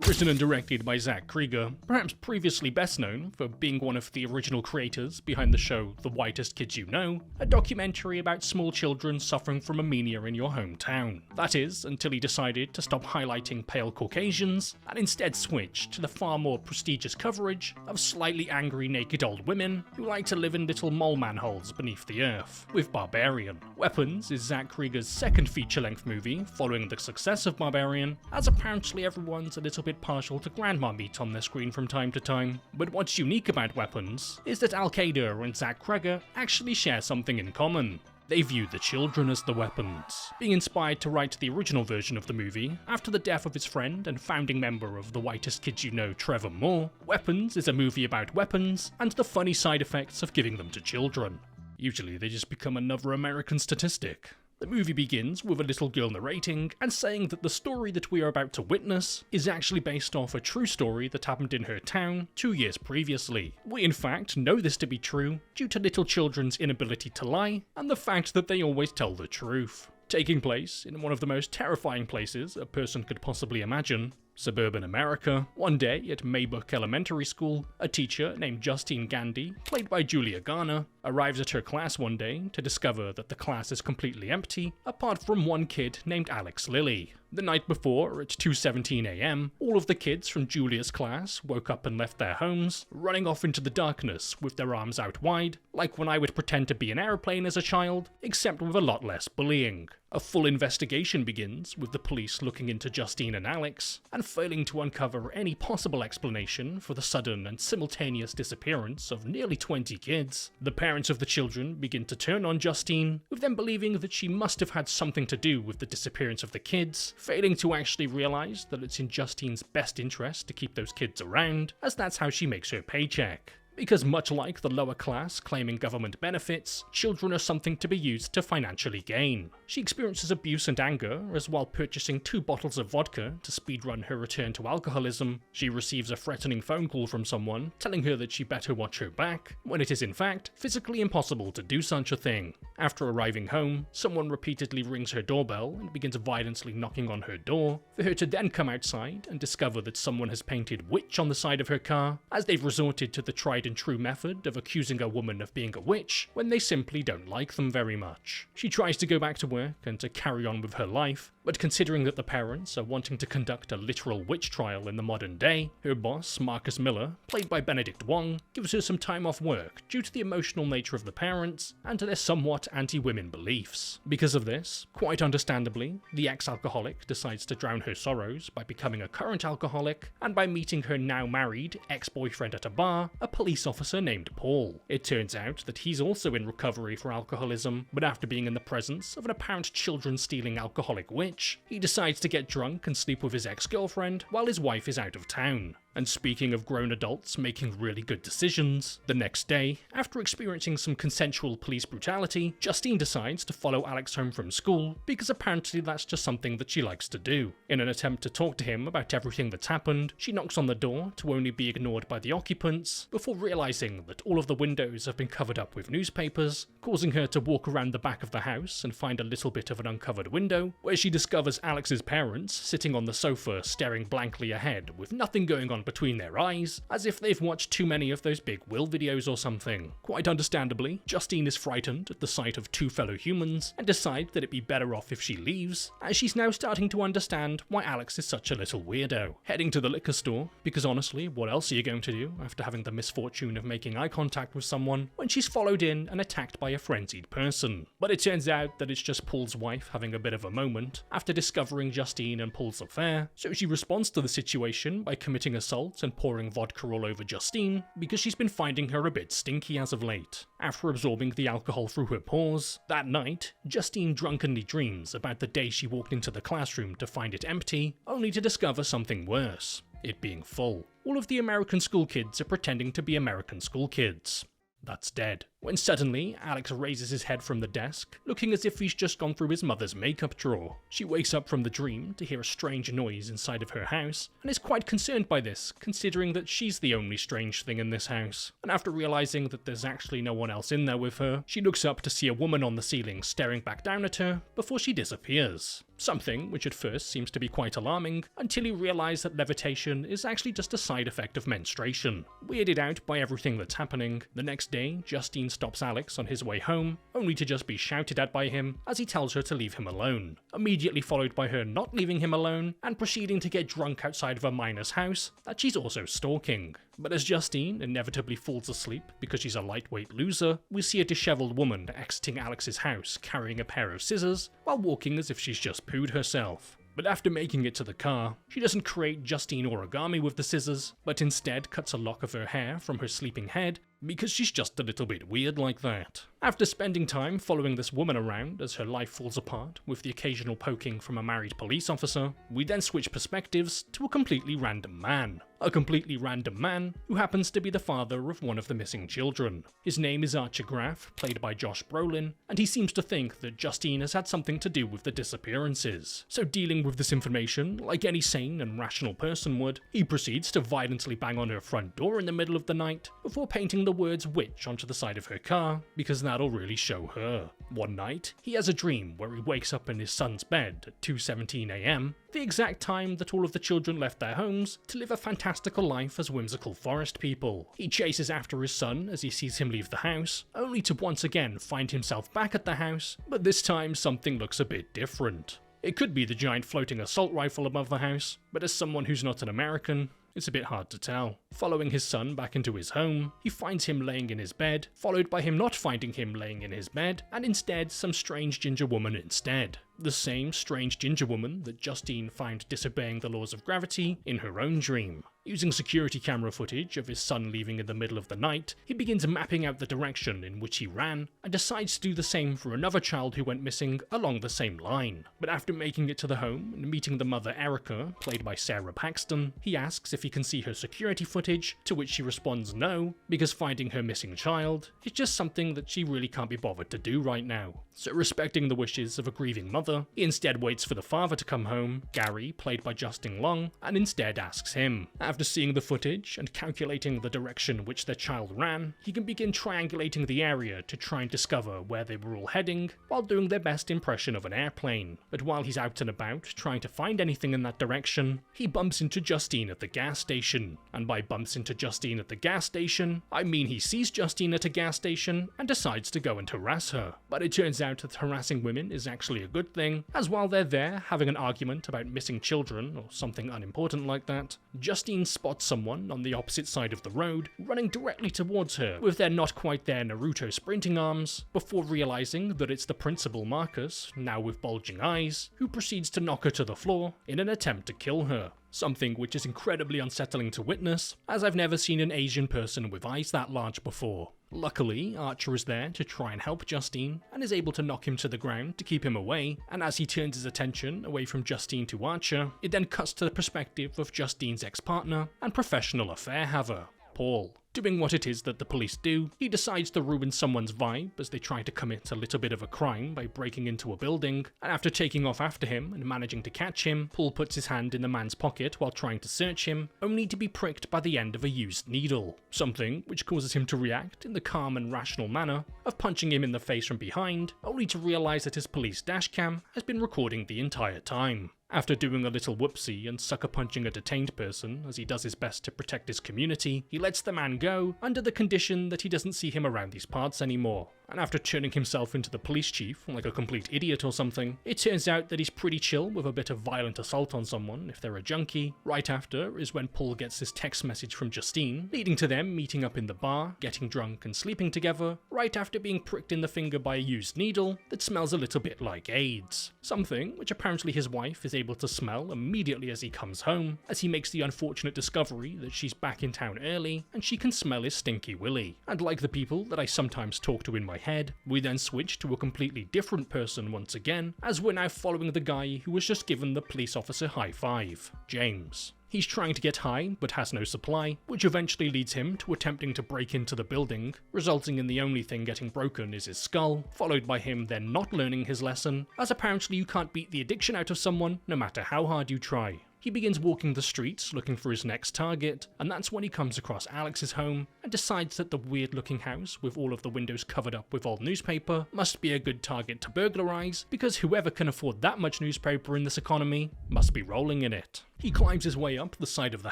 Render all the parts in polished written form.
Written and directed by Zach Krieger, perhaps previously best known for being one of the original creators behind the show The Whitest Kids You Know, a documentary about small children suffering from anemia in your hometown. That is, until he decided to stop highlighting pale Caucasians and instead switch to the far more prestigious coverage of slightly angry naked old women who like to live in little mole manholes beneath the earth, with Barbarian. Weapons is Zach Krieger's second feature-length movie following the success of Barbarian, as apparently everyone's a little bit partial to grandma meat on their screen from time to time. But what's unique about Weapons is that Al-Qaeda and Zach Krieger actually share something in common. They view the children as the weapons, being inspired to write the original version of the movie after the death of his friend and founding member of The Whitest Kids You Know, Trevor Moore. Weapons is a movie about weapons and the funny side effects of giving them to children. Usually they just become another American statistic. The movie begins with a little girl narrating and saying that the story that we are about to witness is actually based off a true story that happened in her town 2 years previously. We in fact know this to be true due to little children's inability to lie and the fact that they always tell the truth. Taking place in one of the most terrifying places a person could possibly imagine, suburban America. One day at Maybrook Elementary School, a teacher named Justine Gandy, played by Julia Garner, arrives at her class one day to discover that the class is completely empty, apart from one kid named Alex Lilly. The night before, at 2:17 AM, all of the kids from Julia's class woke up and left their homes, running off into the darkness with their arms out wide, like when I would pretend to be an airplane as a child, except with a lot less bullying. A full investigation begins, with the police looking into Justine and Alex, and failing to uncover any possible explanation for the sudden and simultaneous disappearance of nearly 20 kids. The parents of the children begin to turn on Justine, with them believing that she must have had something to do with the disappearance of the kids, failing to actually realise that it's in Justine's best interest to keep those kids around, as that's how she makes her paycheck. Because much like the lower class claiming government benefits, children are something to be used to financially gain. She experiences abuse and anger, as while purchasing 2 bottles of vodka to speedrun her return to alcoholism, she receives a threatening phone call from someone telling her that she better watch her back, when it is in fact physically impossible to do such a thing. After arriving home, someone repeatedly rings her doorbell and begins violently knocking on her door, for her to then come outside and discover that someone has painted witch on the side of her car, as they've resorted to the tried and true method of accusing a woman of being a witch when they simply don't like them very much. She tries to go back to work and to carry on with her life, but considering that the parents are wanting to conduct a literal witch trial in the modern day, her boss, Marcus Miller, played by Benedict Wong, gives her some time off work due to the emotional nature of the parents and to their somewhat anti-women beliefs. Because of this, quite understandably, the ex-alcoholic decides to drown her sorrows by becoming a current alcoholic and by meeting her now married ex-boyfriend at a bar, a police officer named Paul. It turns out that he's also in recovery for alcoholism, but after being in the presence of an apparent children-stealing alcoholic witch, he decides to get drunk and sleep with his ex-girlfriend while his wife is out of town. And speaking of grown adults making really good decisions, the next day, after experiencing some consensual police brutality, Justine decides to follow Alex home from school because apparently that's just something that she likes to do. In an attempt to talk to him about everything that's happened, she knocks on the door to only be ignored by the occupants, before realising that all of the windows have been covered up with newspapers, causing her to walk around the back of the house and find a little bit of an uncovered window, where she discovers Alex's parents sitting on the sofa staring blankly ahead with nothing going on between their eyes, as if they've watched too many of those Big Will videos or something. Quite understandably, Justine is frightened at the sight of 2 fellow humans and decides that it'd be better off if she leaves, as she's now starting to understand why Alex is such a little weirdo. Heading to the liquor store, because honestly, what else are you going to do after having the misfortune of making eye contact with someone when she's followed in and attacked by a frenzied person? But it turns out that it's just Paul's wife having a bit of a moment after discovering Justine and Paul's affair, so she responds to the situation by committing assault and pouring vodka all over Justine because she's been finding her a bit stinky as of late. After absorbing the alcohol through her pores, that night, Justine drunkenly dreams about the day she walked into the classroom to find it empty, only to discover something worse, it being full. All of the American school kids are pretending to be American school kids. That's dead. When suddenly, Alex raises his head from the desk, looking as if he's just gone through his mother's makeup drawer. She wakes up from the dream to hear a strange noise inside of her house, and is quite concerned by this, considering that she's the only strange thing in this house. And after realizing that there's actually no one else in there with her, she looks up to see a woman on the ceiling staring back down at her before she disappears. something which at first seems to be quite alarming until you realise that levitation is actually just a side effect of menstruation. Weirded out by everything that's happening, the next day Justine stops Alex on his way home, only to just be shouted at by him as he tells her to leave him alone, immediately followed by her not leaving him alone and proceeding to get drunk outside of a miner's house that she's also stalking. But as Justine inevitably falls asleep because she's a lightweight loser, we see a dishevelled woman exiting Alex's house carrying a pair of scissors while walking as if she's just pooed herself. But after making it to the car, she doesn't create Justine origami with the scissors, but instead cuts a lock of her hair from her sleeping head because she's just a little bit weird like that. After spending time following this woman around as her life falls apart with the occasional poking from a married police officer, we then switch perspectives to a completely random man. A completely random man who happens to be the father of one of the missing children. His name is Archer Graff, played by Josh Brolin, and he seems to think that Justine has had something to do with the disappearances. So dealing with this information, like any sane and rational person would, he proceeds to violently bang on her front door in the middle of the night before painting the words witch onto the side of her car, because that'll really show her. One night, he has a dream where he wakes up in his son's bed at 2:17 AM, the exact time that all of the children left their homes to live a fantastical life as whimsical forest people. He chases after his son as he sees him leave the house, only to once again find himself back at the house, but this time something looks a bit different. It could be the giant floating assault rifle above the house, but as someone who's not an American, it's a bit hard to tell. Following his son back into his home, he finds him laying in his bed, followed by him not finding him laying in his bed, and instead some strange ginger woman instead. The same strange ginger woman that Justine found disobeying the laws of gravity in her own dream. Using security camera footage of his son leaving in the middle of the night, he begins mapping out the direction in which he ran, and decides to do the same for another child who went missing along the same line. But after making it to the home and meeting the mother Erica, played by Sarah Paxton, he asks if he can see her security footage, to which she responds no, because finding her missing child is just something that she really can't be bothered to do right now. So respecting the wishes of a grieving mother, he instead waits for the father to come home, Gary, played by Justin Long, and instead asks him. After seeing the footage and calculating the direction which their child ran, he can begin triangulating the area to try and discover where they were all heading, while doing their best impression of an airplane. But while he's out and about trying to find anything in that direction, he bumps into Justine at the gas station. And by bumps into Justine at the gas station, I mean he sees Justine at a gas station and decides to go and harass her. But it turns out that harassing women is actually a good thing, as while they're there having an argument about missing children or something unimportant like that, Justine spots someone on the opposite side of the road running directly towards her with their not quite there Naruto sprinting arms, before realizing that it's the principal Marcus, now with bulging eyes, who proceeds to knock her to the floor in an attempt to kill her. Something which is incredibly unsettling to witness, as I've never seen an Asian person with eyes that large before. Luckily, Archer is there to try and help Justine, and is able to knock him to the ground to keep him away, and as he turns his attention away from Justine to Archer, it then cuts to the perspective of Justine's ex-partner and professional affair haver, Paul. Doing what it is that the police do, he decides to ruin someone's vibe as they try to commit a little bit of a crime by breaking into a building, and after taking off after him and managing to catch him, Paul puts his hand in the man's pocket while trying to search him, only to be pricked by the end of a used needle. Something which causes him to react in the calm and rational manner of punching him in the face from behind, only to realise that his police dashcam has been recording the entire time. After doing a little whoopsie and sucker punching a detained person as he does his best to protect his community, he lets the man go under the condition that he doesn't see him around these parts anymore. And after turning himself into the police chief like a complete idiot or something, it turns out that he's pretty chill with a bit of violent assault on someone if they're a junkie. Right after is when Paul gets this text message from Justine, leading to them meeting up in the bar, getting drunk and sleeping together, right after being pricked in the finger by a used needle that smells a little bit like AIDS. Something which apparently his wife is able to smell immediately as he comes home, as he makes the unfortunate discovery that she's back in town early and she can smell his stinky willy. And like the people that I sometimes talk to in my head, we then switch to a completely different person once again, as we're now following the guy who was just given the police officer high five, James. He's trying to get high, but has no supply, which eventually leads him to attempting to break into the building, resulting in the only thing getting broken is his skull, followed by him then not learning his lesson, as apparently you can't beat the addiction out of someone no matter how hard you try. he begins walking the streets looking for his next target, and that's when he comes across Alex's home and decides that the weird looking house with all of the windows covered up with old newspaper must be a good target to burglarize, because whoever can afford that much newspaper in this economy must be rolling in it. He climbs his way up the side of the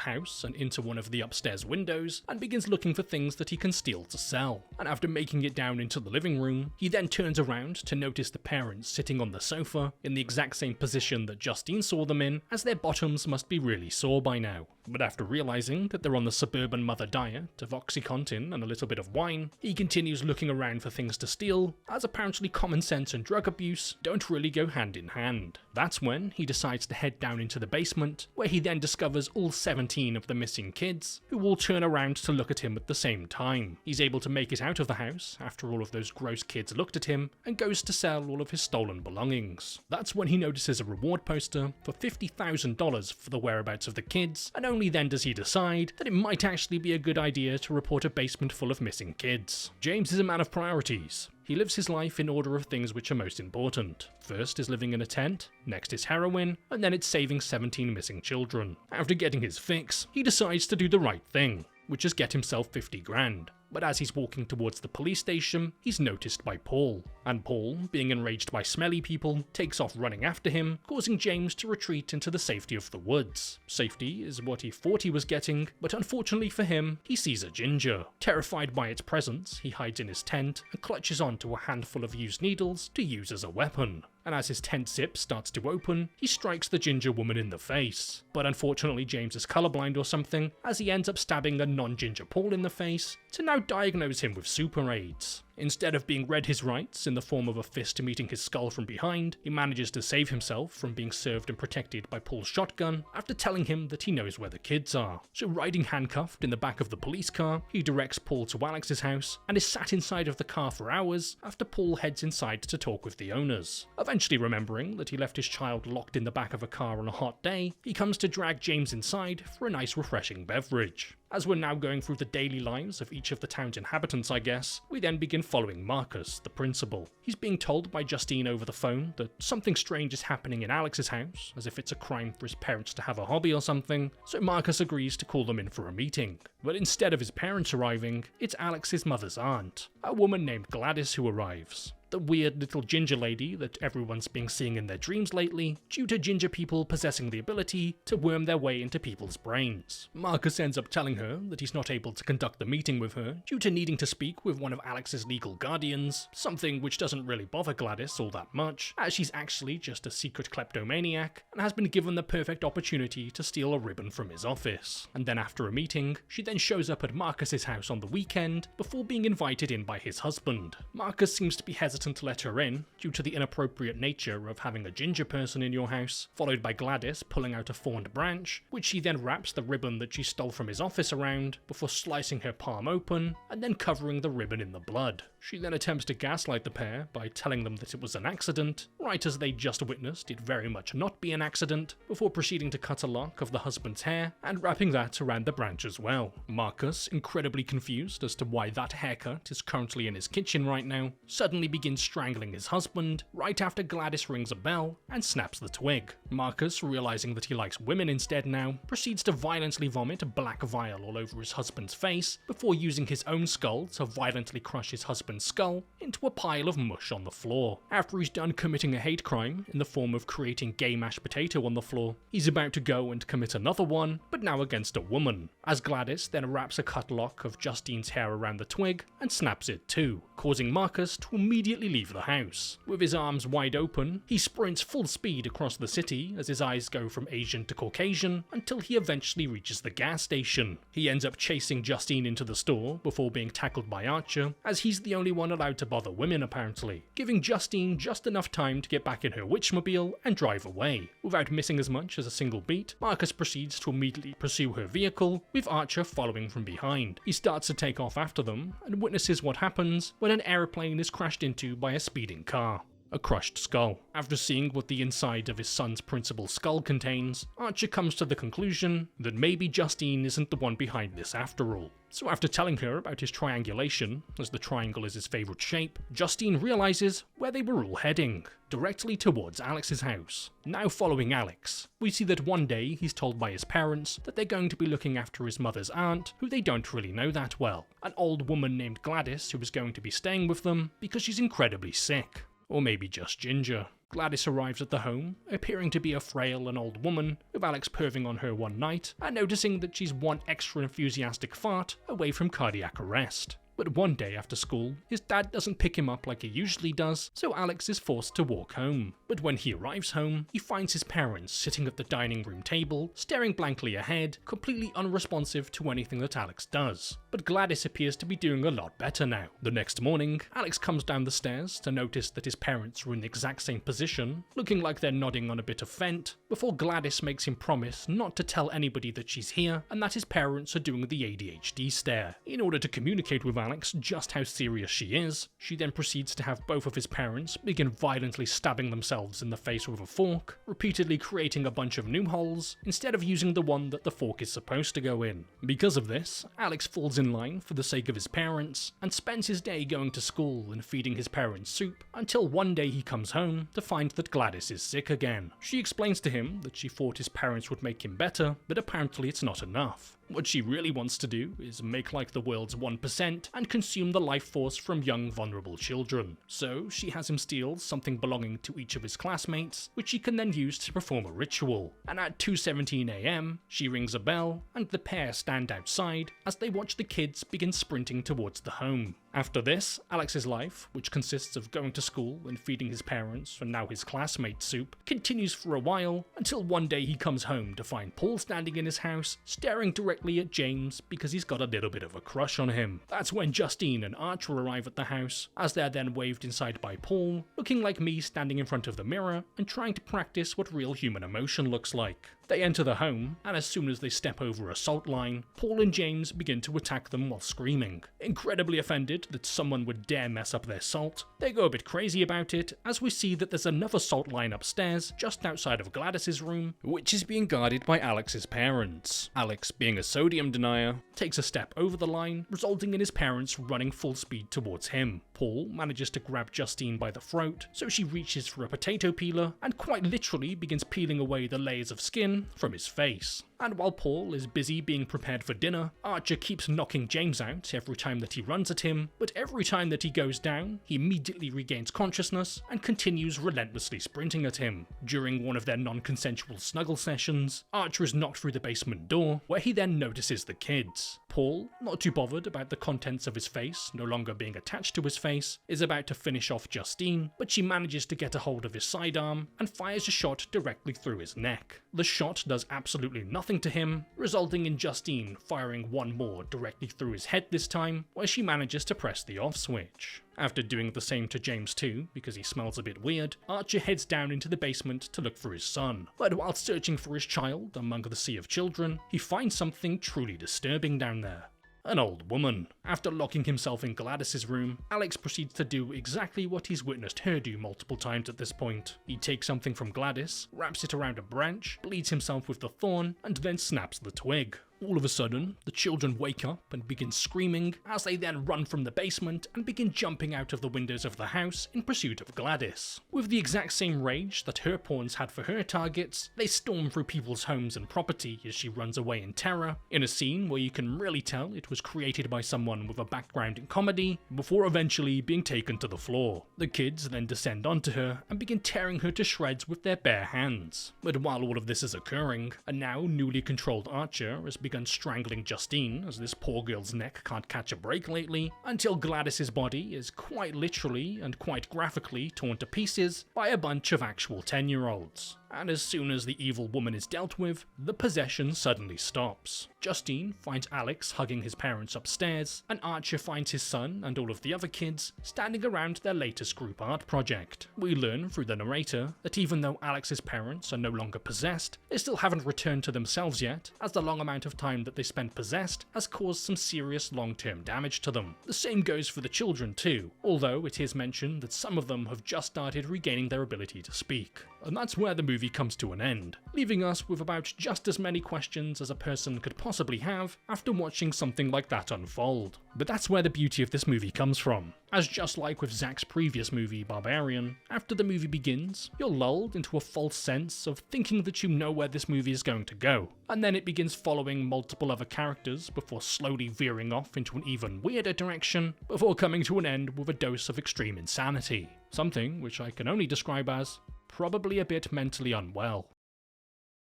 house and into one of the upstairs windows and begins looking for things that he can steal to sell. And after making it down into the living room, he then turns around to notice the parents sitting on the sofa in the exact same position that Justine saw them in, as their bottoms must be really sore by now. But after realizing that they're on the suburban mother diet of OxyContin and a little bit of wine, he continues looking around for things to steal, as apparently common sense and drug abuse don't really go hand in hand. That's when he decides to head down into the basement, where he then discovers all 17 of the missing kids, who all turn around to look at him at the same time. He's able to make it out of the house after all of those gross kids looked at him, and goes to sell all of his stolen belongings. That's when he notices a reward poster for $50,000 for the whereabouts of the kids, and only then does he decide that it might actually be a good idea to report a basement full of missing kids. James is a man of priorities. He lives his life in order of things which are most important. First is living in a tent, next is heroin, and then it's saving 17 missing children. After getting his fix, he decides to do the right thing, which is get himself 50 grand. But as he's walking towards the police station, he's noticed by Paul, and Paul, being enraged by smelly people, takes off running after him, causing James to retreat into the safety of the woods. Safety is what he thought he was getting, but unfortunately for him, he sees a ginger. Terrified by its presence, he hides in his tent and clutches onto a handful of used needles to use as a weapon. And as his tent zip starts to open, he strikes the ginger woman in the face. But unfortunately James is colorblind or something, as he ends up stabbing a non-ginger Paul in the face to now diagnose him with super AIDS. Instead of being read his rights in the form of a fist meeting his skull from behind, he manages to save himself from being served and protected by Paul's shotgun after telling him that he knows where the kids are. So riding handcuffed in the back of the police car, he directs Paul to Alex's house and is sat inside of the car for hours after Paul heads inside to talk with the owners. Eventually remembering that he left his child locked in the back of a car on a hot day, he comes to drag James inside for a nice refreshing beverage. As we're now going through the daily lives of each of the town's inhabitants, I guess, we then begin following Marcus, the principal. He's being told by Justine over the phone that something strange is happening in Alex's house, as if it's a crime for his parents to have a hobby or something, so Marcus agrees to call them in for a meeting. But instead of his parents arriving, it's Alex's mother's aunt, a woman named Gladys, who arrives. The weird little ginger lady that everyone's been seeing in their dreams lately, due to ginger people possessing the ability to worm their way into people's brains. Marcus ends up telling her that he's not able to conduct the meeting with her due to needing to speak with one of Alex's legal guardians, something which doesn't really bother Gladys all that much, as she's actually just a secret kleptomaniac and has been given the perfect opportunity to steal a ribbon from his office. And then after a meeting, she then shows up at Marcus's house on the weekend before being invited in by his husband. Marcus seems to be hesitant to let her in due to the inappropriate nature of having a ginger person in your house, followed by Gladys pulling out a thorned branch, which she then wraps the ribbon that she stole from his office around before slicing her palm open and then covering the ribbon in the blood. She then attempts to gaslight the pair by telling them that it was an accident, right as they just witnessed it very much not be an accident, before proceeding to cut a lock of the husband's hair and wrapping that around the branch as well. Marcus, incredibly confused as to why that haircut is currently in his kitchen right now, suddenly begins strangling his husband right after Gladys rings a bell and snaps the twig. Marcus, realizing that he likes women instead now, proceeds to violently vomit a black vial all over his husband's face before using his own skull to violently crush his husband's skull into a pile of mush on the floor. After he's done committing a hate crime in the form of creating gay mashed potato on the floor, he's about to go and commit another one, but now against a woman, as Gladys then wraps a cut lock of Justine's hair around the twig and snaps it too, causing Marcus to immediately leave the house. With his arms wide open, he sprints full speed across the city as his eyes go from Asian to Caucasian until he eventually reaches the gas station. He ends up chasing Justine into the store before being tackled by Archer, as he's the only one allowed to bother women apparently, giving Justine just enough time to get back in her witchmobile and drive away. Without missing as much as a single beat, Marcus proceeds to immediately pursue her vehicle, with Archer following from behind. He starts to take off after them and witnesses what happens when an airplane is crashed into by a speeding car. a crushed skull. After seeing what the inside of his son's principal skull contains, Archer comes to the conclusion that maybe Justine isn't the one behind this after all. So after telling her about his triangulation, as the triangle is his favourite shape, Justine realises where they were all heading, directly towards Alex's house. Now following Alex, we see that one day he's told by his parents that they're going to be looking after his mother's aunt, who they don't really know that well, an old woman named Gladys who is going to be staying with them because she's incredibly sick. Or maybe just ginger. Gladys arrives at the home, appearing to be a frail and old woman, with Alex perving on her one night, and noticing that she's one extra enthusiastic fart away from cardiac arrest. But one day after school, his dad doesn't pick him up like he usually does, so Alex is forced to walk home. But when he arrives home, he finds his parents sitting at the dining room table, staring blankly ahead, completely unresponsive to anything that Alex does. But Gladys appears to be doing a lot better now. The next morning, Alex comes down the stairs to notice that his parents are in the exact same position, looking like they're nodding on a bit of vent, before Gladys makes him promise not to tell anybody that she's here and that his parents are doing the ADHD stare. In order to communicate with Alex just how serious she is, she then proceeds to have both of his parents begin violently stabbing themselves in the face with a fork, repeatedly creating a bunch of new holes instead of using the one that the fork is supposed to go in. Because of this, Alex falls in line for the sake of his parents and spends his day going to school and feeding his parents soup until one day he comes home to find that Gladys is sick again. She explains to him that she thought his parents would make him better, but apparently it's not enough. What she really wants to do is make like the world's 1% and consume the life force from young vulnerable children. So she has him steal something belonging to each of his classmates, which he can then use to perform a ritual. And at 2:17 AM, she rings a bell, and the pair stand outside as they watch the kids begin sprinting towards the home. After this, Alex's life, which consists of going to school and feeding his parents and now his classmates soup, continues for a while until one day he comes home to find Paul standing in his house, staring directly at James because he's got a little bit of a crush on him. That's when Justine and Archer arrive at the house, as they're then waved inside by Paul, looking like me standing in front of the mirror and trying to practice what real human emotion looks like. They enter the home, and as soon as they step over a salt line, Paul and James begin to attack them while screaming. Incredibly offended that someone would dare mess up their salt, they go a bit crazy about it as we see that there's another salt line upstairs just outside of Gladys's room, which is being guarded by Alex's parents. Alex, being a sodium denier, takes a step over the line, resulting in his parents running full speed towards him. Paul manages to grab Justine by the throat, so she reaches for a potato peeler and quite literally begins peeling away the layers of skin from his face. And while Paul is busy being prepared for dinner, Archer keeps knocking James out every time that he runs at him, but every time that he goes down, he immediately regains consciousness and continues relentlessly sprinting at him. During one of their non-consensual snuggle sessions, Archer is knocked through the basement door, where he then notices the kids. Paul, not too bothered about the contents of his face no longer being attached to his face, is about to finish off Justine, but she manages to get a hold of his sidearm and fires a shot directly through his neck. The shot does absolutely nothing to him, resulting in Justine firing one more directly through his head this time, where she manages to press the off switch. After doing the same to James too, because he smells a bit weird, Archer heads down into the basement to look for his son. But while searching for his child among the sea of children, he finds something truly disturbing down there. An old woman. After locking himself in Gladys's room, Alex proceeds to do exactly what he's witnessed her do multiple times at this point. He takes something from Gladys, wraps it around a branch, bleeds himself with the thorn, and then snaps the twig. All of a sudden, the children wake up and begin screaming as they then run from the basement and begin jumping out of the windows of the house in pursuit of Gladys. With the exact same rage that her pawns had for her targets, they storm through people's homes and property as she runs away in terror, in a scene where you can really tell it was created by someone with a background in comedy, before eventually being taken to the floor. The kids then descend onto her and begin tearing her to shreds with their bare hands. But while all of this is occurring, a now newly controlled Archer has begun strangling Justine, as this poor girl's neck can't catch a break lately, until Gladys's body is quite literally and quite graphically torn to pieces by a bunch of actual 10-year-olds. and as soon as the evil woman is dealt with, the possession suddenly stops. Justine finds Alex hugging his parents upstairs, and Archer finds his son and all of the other kids standing around their latest group art project. We learn through the narrator that even though Alex's parents are no longer possessed, they still haven't returned to themselves yet, as the long amount of time that they spent possessed has caused some serious long-term damage to them. The same goes for the children too, although it is mentioned that some of them have just started regaining their ability to speak. And that's where the movie comes to an end, leaving us with about just as many questions as a person could possibly have after watching something like that unfold. But that's where the beauty of this movie comes from, as just like with Zack's previous movie Barbarian, after the movie begins, you're lulled into a false sense of thinking that you know where this movie is going to go, and then it begins following multiple other characters before slowly veering off into an even weirder direction, before coming to an end with a dose of extreme insanity, something which I can only describe as probably a bit mentally unwell.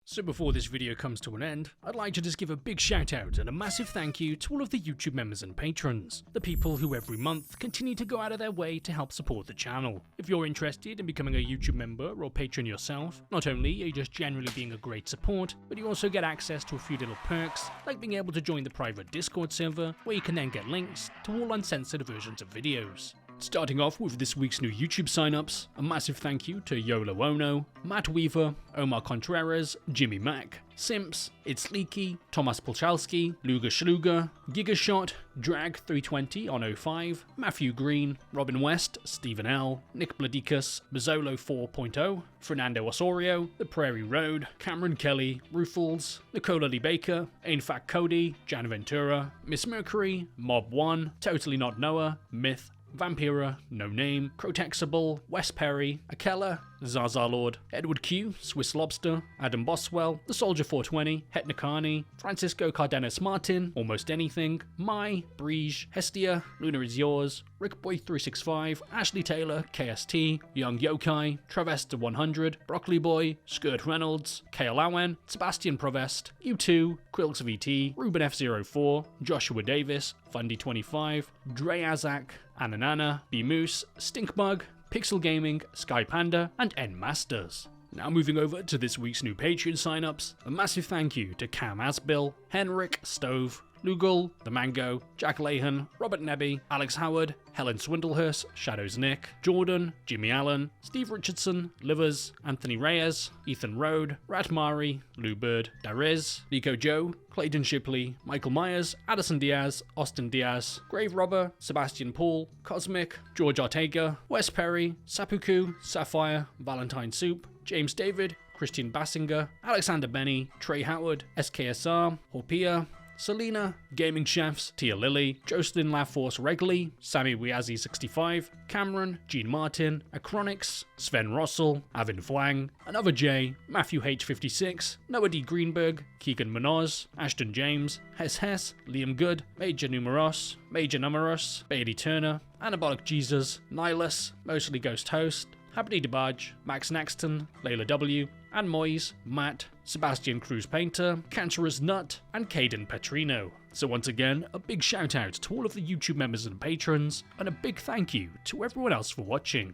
So before this video comes to an end, I'd like to just give a big shout out and a massive thank you to all of the YouTube members and patrons, the people who every month continue to go out of their way to help support the channel. If you're interested in becoming a YouTube member or patron yourself, not only are you just generally being a great support, but you also get access to a few little perks, like being able to join the private Discord server, where you can then get links to all uncensored versions of videos. Starting off with this week's new YouTube signups, a massive thank you to Yolo Ono, Matt Weaver, Omar Contreras, Jimmy Mack, Simps, It's Leaky, Thomas Polchalski, Luger Schluger, Gigashot, Drag320 on 05, Matthew Green, Robin West, Stephen L, Nick Bladikas, Mazzolo 4.0, Fernando Osorio, The Prairie Road, Cameron Kelly, Rufals, Nicola Lee Baker, Ainfac Cody, Jan Ventura, Miss Mercury, Mob 1, Totally Not Noah, Myth, Vampira, No Name, Crotexable, Wes Perry, Akella, Zaza Lord, Edward Q, Swiss Lobster, Adam Boswell, The Soldier 420, Het Nakani, Francisco Cardenas Martin, Almost Anything, Mai, Brige, Hestia, Luna Is Yours, Rickboy365, Ashley Taylor, KST, Young Yokai, Travesta 100, Broccoli Boy, Skirt Reynolds, Kale Owen, Sebastian Provest, U2, Quilks VT, Ruben F04, Joshua Davis, Fundy25, Dre Azak, Ananana, B Moose, Stinkbug, Pixel Gaming, Sky Panda, and N Masters. Now moving over to this week's new Patreon signups, a massive thank you to Cam Asbill, Henrik, Stove, Lugal, The Mango, Jack Lahan, Robert Nebby, Alex Howard, Helen Swindlehurst, Shadows Nick, Jordan, Jimmy Allen, Steve Richardson, Livers, Anthony Reyes, Ethan Rode, Rat Mari, Lou Bird, Darez, Nico Joe, Clayton Shipley, Michael Myers, Addison Diaz, Austin Diaz, Grave Robber, Sebastian Paul, Cosmic, George Ortega, Wes Perry, Sapuku, Sapphire, Valentine Soup, James David, Christian Bassinger, Alexander Benny, Trey Howard, SKSR, Horpia, Selena, Gaming Chefs, Tia Lilly, Jocelyn LaForce Regley, Sammy Wiazi 65, Cameron, Gene Martin, Acronics, Sven Rossell, Avin Fwang, Another J, Matthew H56, Noah D. Greenberg, Keegan Manoz, Ashton James, Hess, Liam Good, Major Numeros, Bailey Turner, Anabolic Jesus, Nihilus, Mostly Ghost Host, Habdi DeBarge, Max Naxton, Layla W, and Moyes, Matt, Sebastian Cruz Painter, Cancerous Nut, and Caden Petrino. So once again, a big shout out to all of the YouTube members and patrons, and a big thank you to everyone else for watching.